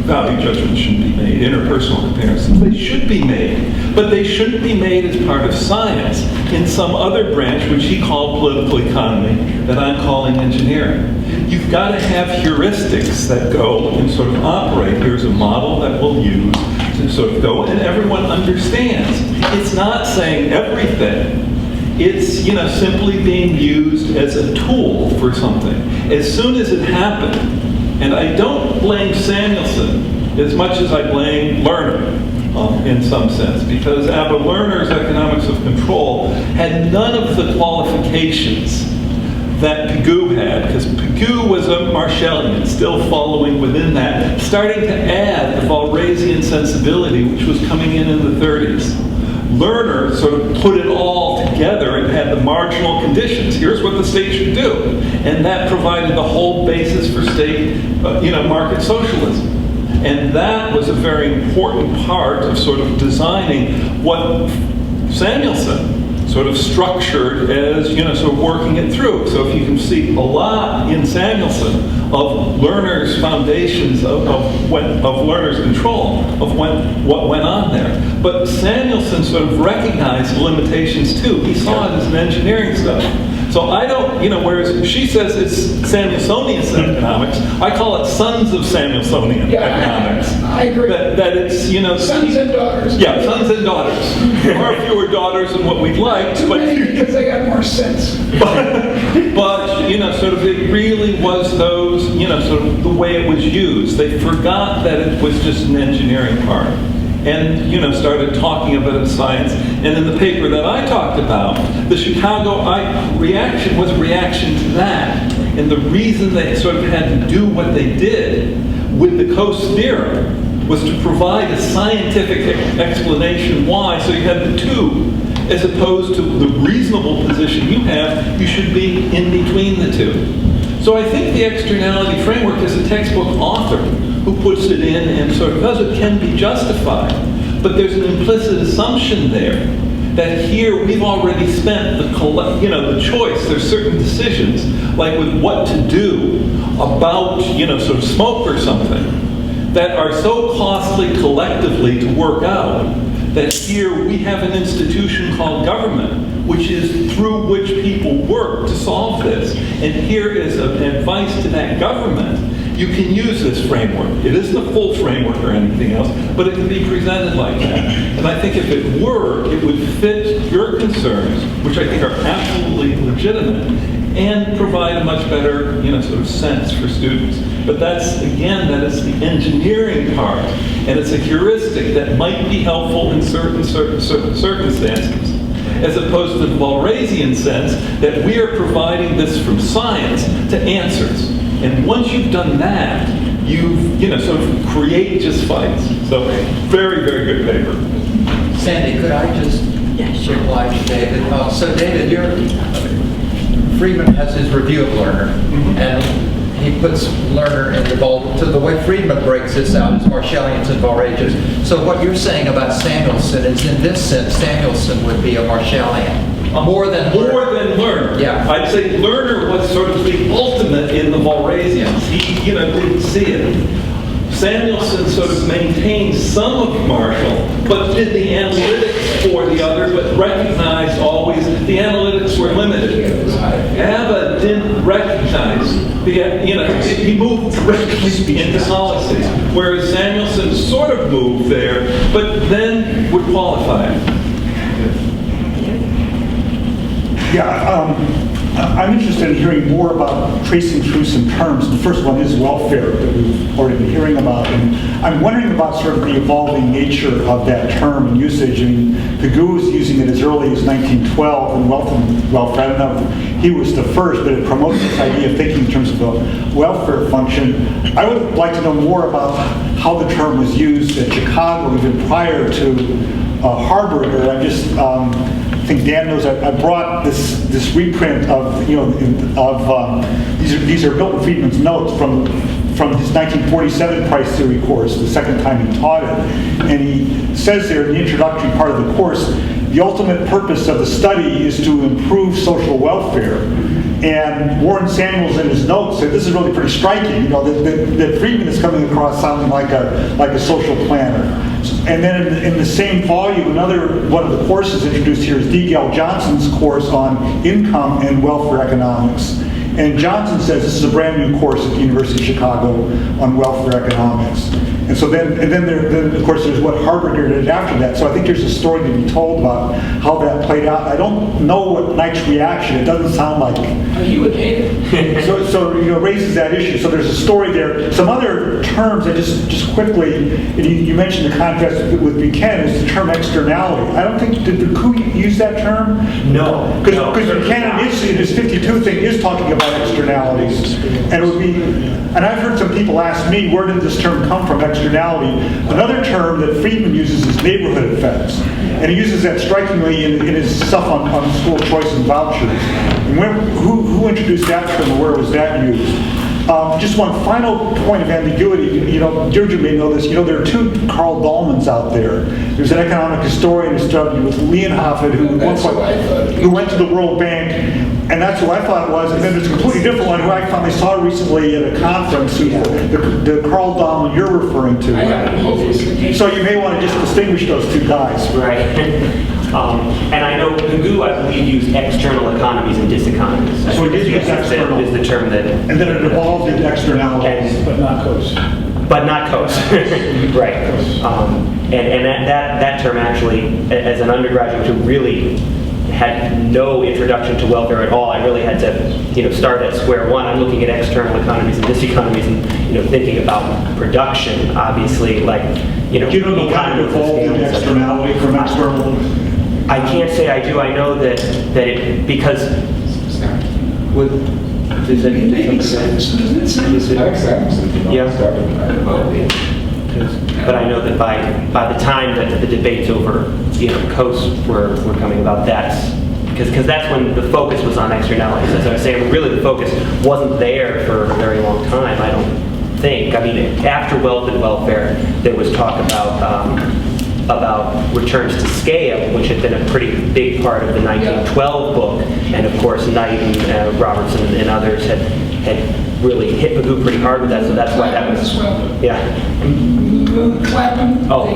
value judgments shouldn't be made, interpersonal comparisons. They should be made, but they shouldn't be made as part of science in some other branch, which he called political economy, that I'm calling engineering. You've got to have heuristics that go and sort of operate. Here's a model that we'll use to sort of go, and everyone understands. It's not saying everything. It's, simply being used as a tool for something. As soon as it happened, and I don't blame Samuelson as much as I blame Lerner in some sense, because Abba Lerner's economics of control had none of the qualifications that Pigou had, because Pigou was a Marshallian, still following within that, starting to add the Walrasian sensibility, which was coming in the 30s. Lerner sort of put it all together and had the marginal conditions. Here's what the state should do. And that provided the whole basis for state, market socialism. And that was a very important part of sort of designing what Samuelson sort of structured as, sort of working it through. So if you can see a lot in Samuelson of Lerner's foundations, of Lerner's control, of what went on there. But Samuelson sort of recognized the limitations too. He saw it as an engineering stuff. So I don't, whereas she says it's Samuelsonian economics, I call it sons of Samuelsonian economics. I agree. That it's, sons and daughters. Yeah, sons and daughters. Far fewer daughters than what we'd like. Too many because they got more sense. But sort of it really was those, sort of the way it was used. They forgot that it was just an engineering part. And, started talking about it science. And in the paper that I talked about, the Chicago reaction was a reaction to that. And the reason they sort of had to do what they did with the Coase theorem was to provide a scientific explanation why. So you had the two, as opposed to the reasonable position you have, you should be in between the two. So I think the externality framework, as a textbook author who puts it in and sort of does it, can be justified. But there's an implicit assumption there that here we've already spent the choice. There's certain decisions, like with what to do about, sort of smoke or something, that are so costly collectively to work out that here we have an institution called government, which is through which people work to solve this. And here is an advice to that government. You can use this framework. It isn't a full framework or anything else, but it can be presented like that. And I think if it were, it would fit your concerns, which I think are absolutely legitimate, and provide a much better, sort of sense for students. But that's, again, that is the engineering part. And it's a heuristic that might be helpful in certain circumstances, as opposed to the Walrasian sense that we are providing this from science to answers. And once you've done that, you've, sort of create just fights. So very, very good paper. Sandy, could I just reply to David? So David, Friedman has his review of Lerner, and he puts Lerner in the way Friedman breaks this out is Marshallians and Walrasians. So what you're saying about Samuelson is, in this sense, Samuelson would be a Marshallian. More than Lerner. Yeah. I'd say Lerner was sort of the ultimate in the Walrasians. He, didn't see it. Samuelson sort of maintained some of Marshall, but did the analytics for the other, but recognized always the analytics were limited. Abba didn't recognize he moved directly into policy, whereas Samuelson sort of moved there, but then would qualify it. Yeah, I'm interested in hearing more about tracing through some terms. The first one is welfare that we've already been hearing about. And I'm wondering about sort of the evolving nature of that term and usage. I mean, Pigou was using it as early as 1912 in Wealth and Welfare. I don't know if he was the first, but it promotes this idea of thinking in terms of a welfare function. I would like to know more about how the term was used at Chicago even prior to Harburger. I just I think Dan knows I brought this reprint of these are Milton Friedman's notes from his 1947 price theory course, the second time he taught it, and he says there in the introductory part of the course, the ultimate purpose of the study is to improve social welfare. And Warren Samuels in his notes said, this is really pretty striking, you know, that Friedman is coming across sounding like a social planner. And then in the same volume, another one of the courses introduced here is D. Gale Johnson's course on income and welfare economics. And Johnson says this is a brand new course at the University of Chicago on welfare economics. And so then of course, there's what Harvard did after that. So I think there's a story to be told about how that played out. I don't know what Knight's reaction. It doesn't sound like He would hate it. so you know, raises that issue. So there's a story there. Some other terms that just quickly, and you mentioned the contrast with Buchanan is the term externality. I don't think, did Buchanan use that term? No. Because Buchanan in his 52 thing is talking about externalities. And it would be, and I've heard some people ask me, where did this term come from, externality? Another term that Friedman uses is neighborhood effects. And he uses that strikingly in his stuff on school choice and vouchers. And who introduced that term, or where was that used? Just one final point of ambiguity. You know, Deirdre may know this. You know, there are two Carl Dahlmans out there. There's an economic historian who studied with Leonhoffen, who went to the World Bank, and that's who I thought it was. And then there's a completely different one who I finally saw recently at a conference, who's the Carl Dahlman you're referring to. So you may want to just distinguish those two guys. Right. And I know Pigou, I believe, used external economies and diseconomies. So he did use external. Is the term that... And then it evolved into externalities. But not Coase. But not Coase. Right. And that term actually, as an undergraduate who really had no introduction to welfare at all, I really had to, start at square one. I'm looking at external economies and diseconomies and, thinking about production, obviously, like, Do you know the kind of evolved into externality from external? I can't say I do. I know that it, because with does that Makes sense, doesn't it? But I know that by the time that the debates over Coase were coming about, because that's when the focus was on externalities. As I was saying, really the focus wasn't there for a very long time, I don't think. I mean, after wealth and welfare, there was talk about returns to scale, which had been a pretty big part of the 1912 book, and of course Knight and Robertson and others had really hit Pigou pretty hard with that, so that's why that was, Clapping. Oh.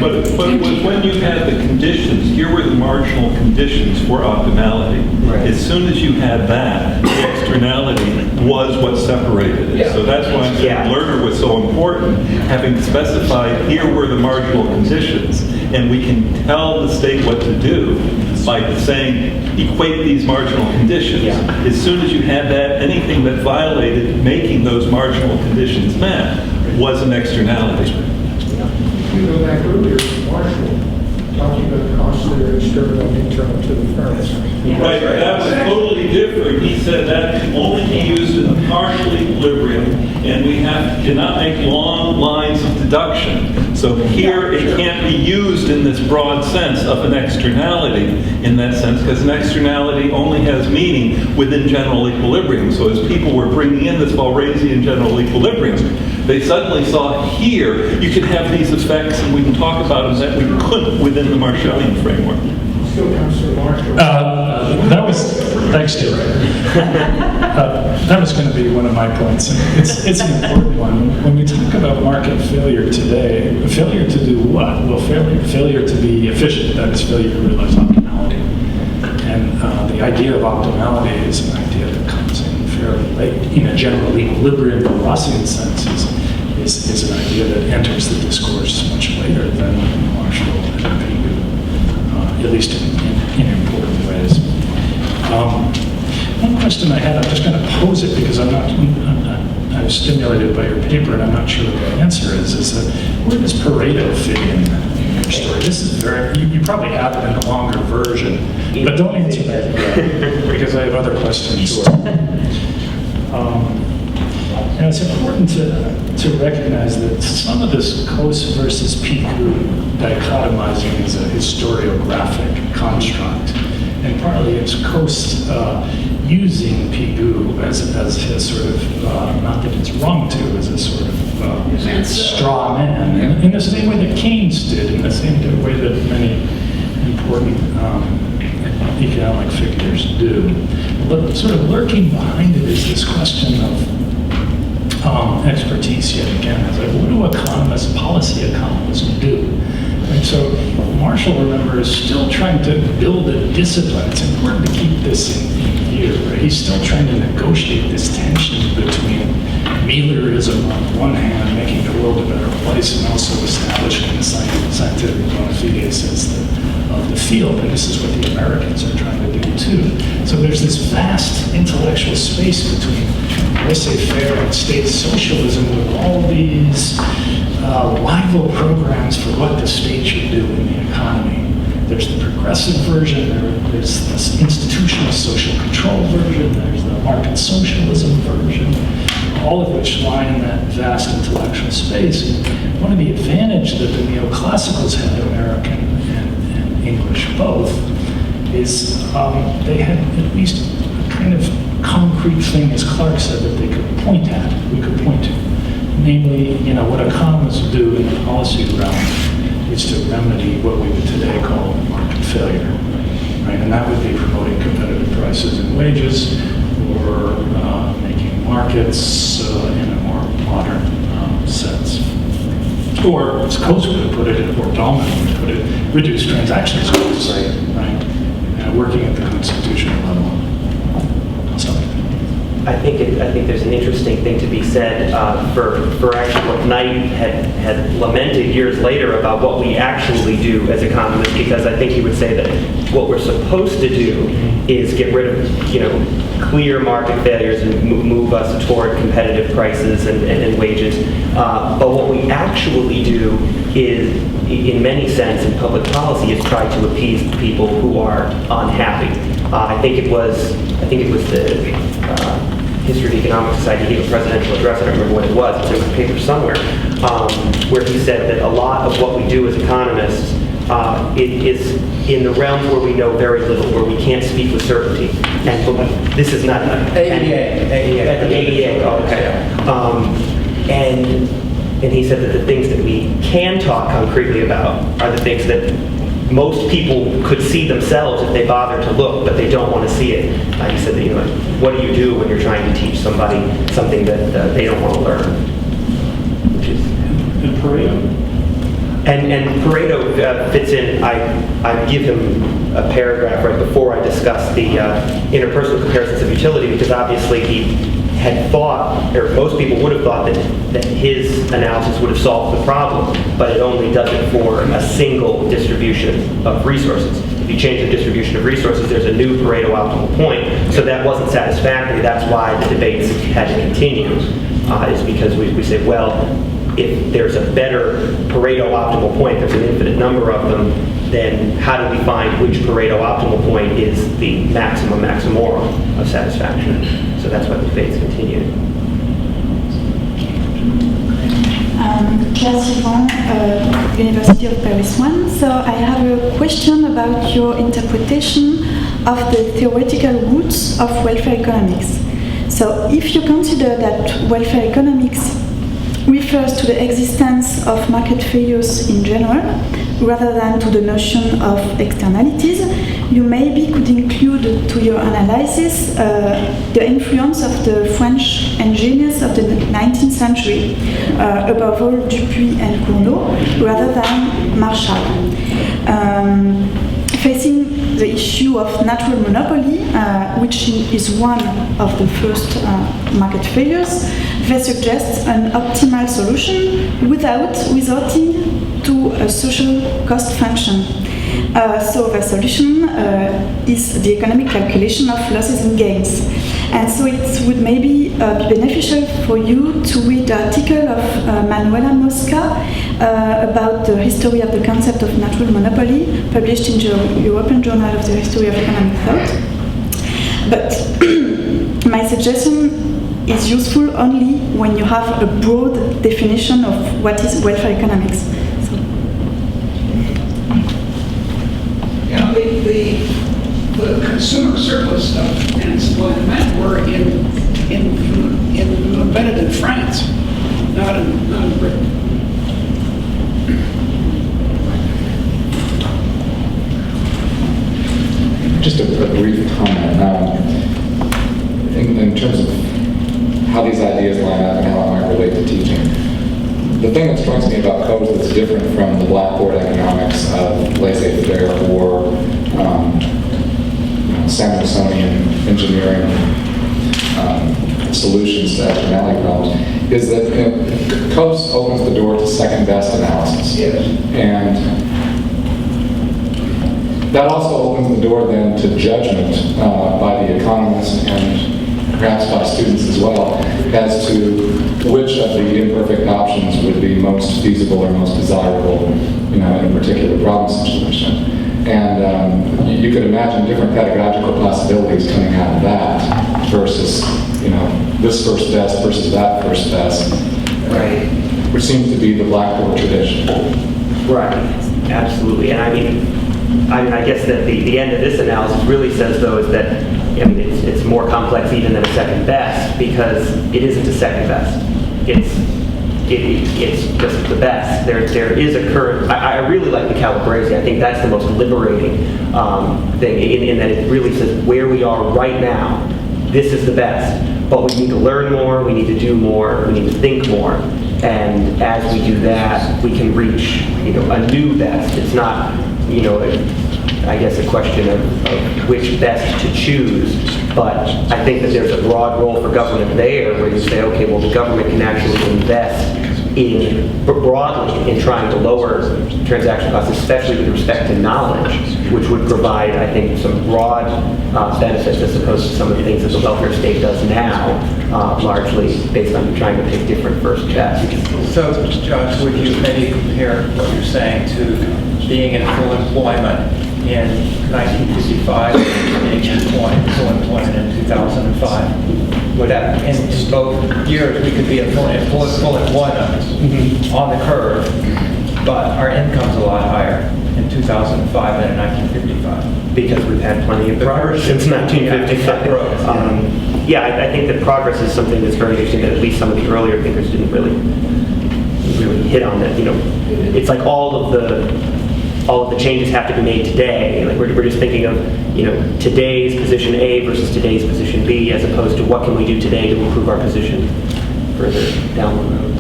But when you had the conditions, here were the marginal conditions for optimality. Right. As soon as you had that, the externality was what separated it. Yeah. So that's why I'm saying Lerner was so important, having specified here were the marginal conditions, and we can tell the state what to do by saying equate these marginal conditions. Yeah. As soon as you had that, anything that violated making those marginal conditions met was an externality. If you go back earlier, Marshall, talking about the costs that are external and internal to the firms. Right, that was totally different. He said that can only be used in a partial equilibrium, and we cannot make long lines of deduction. So here it can't be used in this broad sense of an externality in that sense, because an externality only has meaning within general equilibrium. So as people were bringing in this Walrasian general equilibrium, they suddenly saw here you can have these effects, and we can talk about them that we couldn't within the Marshallian framework. Still comes to Marshall. Thanks, Steve. That was going to be one of my points. It's an important one. When we talk about market failure today, failure to do what? Well, failure to be efficient, that is failure to realize optimality. And the idea of optimality is an idea that comes in fairly late. In a general equilibrium, the Rossian sense is an idea that enters the discourse much later than Marshall and Pigou, at least in important ways. One question I had, I'm just going to pose it because I was stimulated by your paper and I'm not sure what the answer is that where does Pareto fit in your story? This is very, you probably have it in a longer version, but don't answer that because I have other questions. And it's important to recognize that some of this Coase versus Pigou dichotomizing is a historiographic construct. And partly it's Coase using Pigou as his sort of, not that it's wrong to, as a sort of straw man, in the same way that Keynes did, in the same way that many important economic figures do. But sort of lurking behind it is this question of expertise yet again. It's like, what do economists, policy economists do? And so Marshall, remember, is still trying to build a discipline. It's important to keep this in view, right? He's still trying to negotiate this tension between Mailerism on the one hand, making the world a better place, and also establishing the scientific bona fides of the field. And this is what the Americans are trying to do too. So there's this vast intellectual space between laissez-faire and state socialism with all these rival programs for what the state should do in the economy. There's the progressive version, there's this institutional social control version, there's the market socialism version, all of which lie in that vast intellectual space. One of the advantages that the neoclassicals had, American and English both, is they had at least a kind of concrete thing, as Clark said, that they could point at, we could point to. Namely, what economists do in the policy realm is to remedy what we would today call market failure, right? And that would be promoting competitive prices and wages, or making markets in a more modern sense. Or, as Coase would have put it, or Dahlman would have put it, reduce transactions costs, right? Working at the constitutional level. So. I think there's an interesting thing to be said for actually what Knight had lamented years later about what we actually do as economists, because I think he would say that what we're supposed to do is get rid of clear market failures and move us toward competitive prices and wages. But what we actually do is, in many sense, in public policy, is try to appease the people who are unhappy. I think it was the History of Economic Society gave a presidential address, I don't remember what it was, it's in my paper somewhere, where he said that a lot of what we do as economists it is in the realms where we know very little, where we can't speak with certainty. And this is not... AEA. At the AEA, okay. And he said that the things that we can talk concretely about are the things that most people could see themselves if they bother to look, but they don't want to see it. He said that, what do you do when you're trying to teach somebody something that they don't want to learn? Which is... And Pareto? And Pareto fits in. I give him a paragraph right before I discuss the interpersonal comparisons of utility, because obviously he had thought, or most people would have thought, that his analysis would have solved the problem, but it only does it for a single distribution of resources. If you change the distribution of resources, there's a new Pareto optimal point, so that wasn't satisfactory. That's why the debates had to continue, is because we say, well, if there's a better Pareto optimal point, there's an infinite number of them, then how do we find which Pareto optimal point is the maximum maximorum of satisfaction? So that's why the debates continue. Claire Sylvain, University of Paris 1. So I have a question about your interpretation of the theoretical roots of welfare economics. So if you consider that welfare economics refers to the existence of market failures in general, rather than to the notion of externalities, you maybe could include to your analysis the influence of the French engineers of the 19th century, above all Dupuy and Cournot, rather than Marshall. Facing the issue of natural monopoly, which is one of the first market failures, they suggest an optimal solution without resorting to a social cost function. So the solution is the economic calculation of losses and gains. And so it would maybe be beneficial for you to read the article of Manuela Mosca about the history of the concept of natural monopoly, published in the European Journal of the History of Economic Thought. But my suggestion is useful only when you have a broad definition of what is welfare economics. So. The consumer surplus stuff and supply and demand were embedded in France, not in Britain. Just a brief comment. In terms of how these ideas line up and how it might relate to teaching. The thing that strikes me about Coase that's different from the blackboard economics of laissez-faire or Samuelsonian engineering solutions to externality problems is that Coase opens the door to second best analysis. Yes. And that also opens the door then to judgment by the economists and perhaps by students as well, as to which of the imperfect options would be most feasible or most desirable, in a particular problem situation. And you could imagine different pedagogical possibilities coming out of that versus, this first best versus that first best, Right. which seems to be the blackboard tradition. Right, absolutely. And I guess that the end of this analysis really says, though, is that, it's more complex even than a second best, because it isn't a second best. It's just the best. There is a current, I really like the Calabrese. I think that's the most liberating thing, in that it really says where we are right now, this is the best. But we need to learn more, we need to do more, we need to think more. And as we do that, we can reach, a new best. It's not, I guess a question of which best to choose, but I think that there's a broad role for government there where you say, okay, well, the government can actually invest broadly in trying to lower transaction costs, especially with respect to knowledge, which would provide, I think, some broad benefits as opposed to some of the things that the welfare state does now, largely based on trying to pick different first bests. So, Josh, would you maybe compare what you're saying to being in full employment in 1955 and being in full employment in 2005? Would that, in both years, we could be in full employment on the curve, but our income's a lot higher in 2005 than in 1955. Because we've had plenty of progress since 1955. I think that progress is something that's very interesting that at least some of the earlier thinkers didn't really hit on. That it's like all of the changes have to be made today. Like we're just thinking of today's position A versus today's position B, as opposed to what can we do today to improve our position further down the road.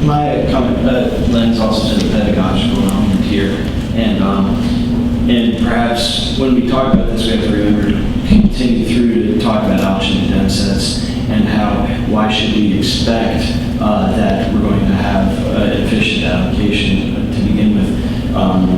My comment lends also to the pedagogical element here, and perhaps when we talk about this, we have to remember to continue through to talk about option and dem sets and why should we expect that we're going to have efficient allocation to begin with,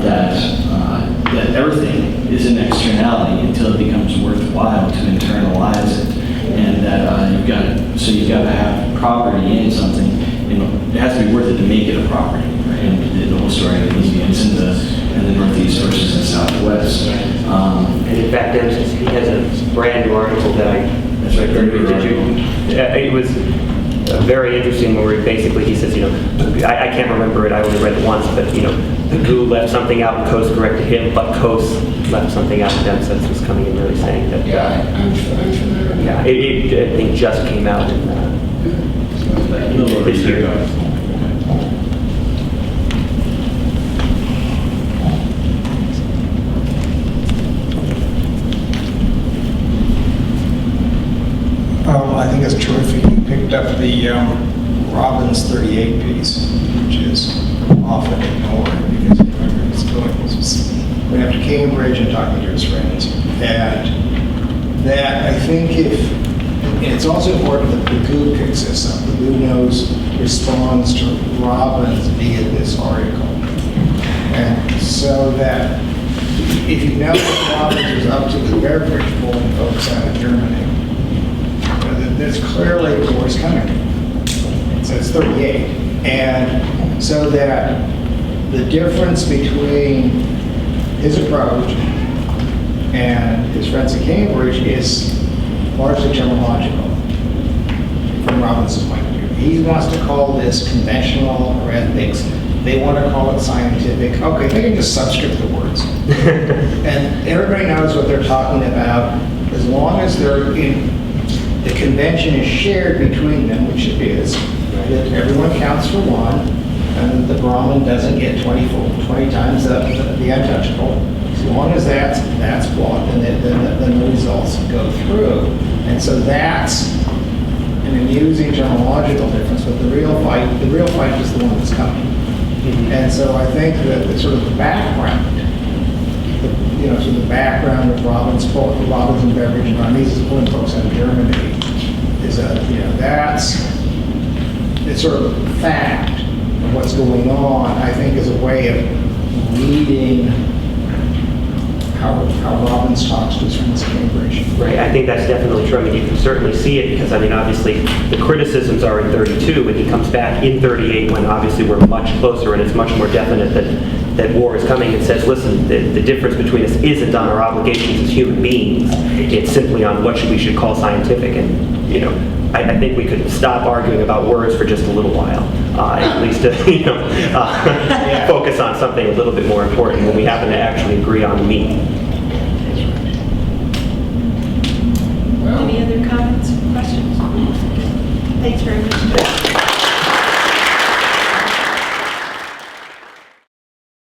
that everything is an externality until it becomes worthwhile to internalize it, and that you've got to have property in something. It has to be worth it to make it a property, right? And the whole story of the Pigouvians in the Northeast versus the Southwest. And in fact, he has a brand new article that That's right. it was very interesting where basically he says, I can't remember it, I only read it once, but the GU left something out and Coase corrected him, but Coase left something out and DemSets was coming in really saying that. I'm familiar. Yeah, it I think just came out in this year. I think it's terrific. You picked up the Robbins 38 piece, which is often ignored because it's going up to Cambridge and talking to his friends. And that, I think, it's also important that Pigou picks this up. Pigou responds to Robbins via this article. And so that if you know that Robbins is up to the beverage pulling folks out of Germany, there's clearly where it's coming. It says 38. And so that the difference between his approach and his friends at Cambridge is largely terminological from Robinson's point of view. He wants to call this conventional or ethics. They want to call it scientific. Okay, they can just subscript the words. And everybody knows what they're talking about as long as they're in. The convention is shared between them, which it is, that everyone counts for one, and the Brahmin doesn't get 20 times the untouchable. As long as that's blocked, then the results go through. And so that's an amusing terminological difference, but the real fight is the one that's coming. And so I think that the sort of the background, sort of the background of Robbins and Beveridge and Arnese's pulling folks out of Germany is it's sort of a fact of what's going on, I think, is a way of reading how Robbins talks to his friends at Cambridge. Right, I think that's definitely true. I mean, you can certainly see it because, I mean, obviously, the criticisms are in 32, and he comes back in 38 when obviously we're much closer and it's much more definite that war is coming, and says, listen, the difference between us isn't on our obligations as human beings. It's simply on what we should call scientific. And, I think we could stop arguing about words for just a little while, at least to, focus on something a little bit more important when we happen to actually agree on the meat. Any other comments, questions? Thanks very much.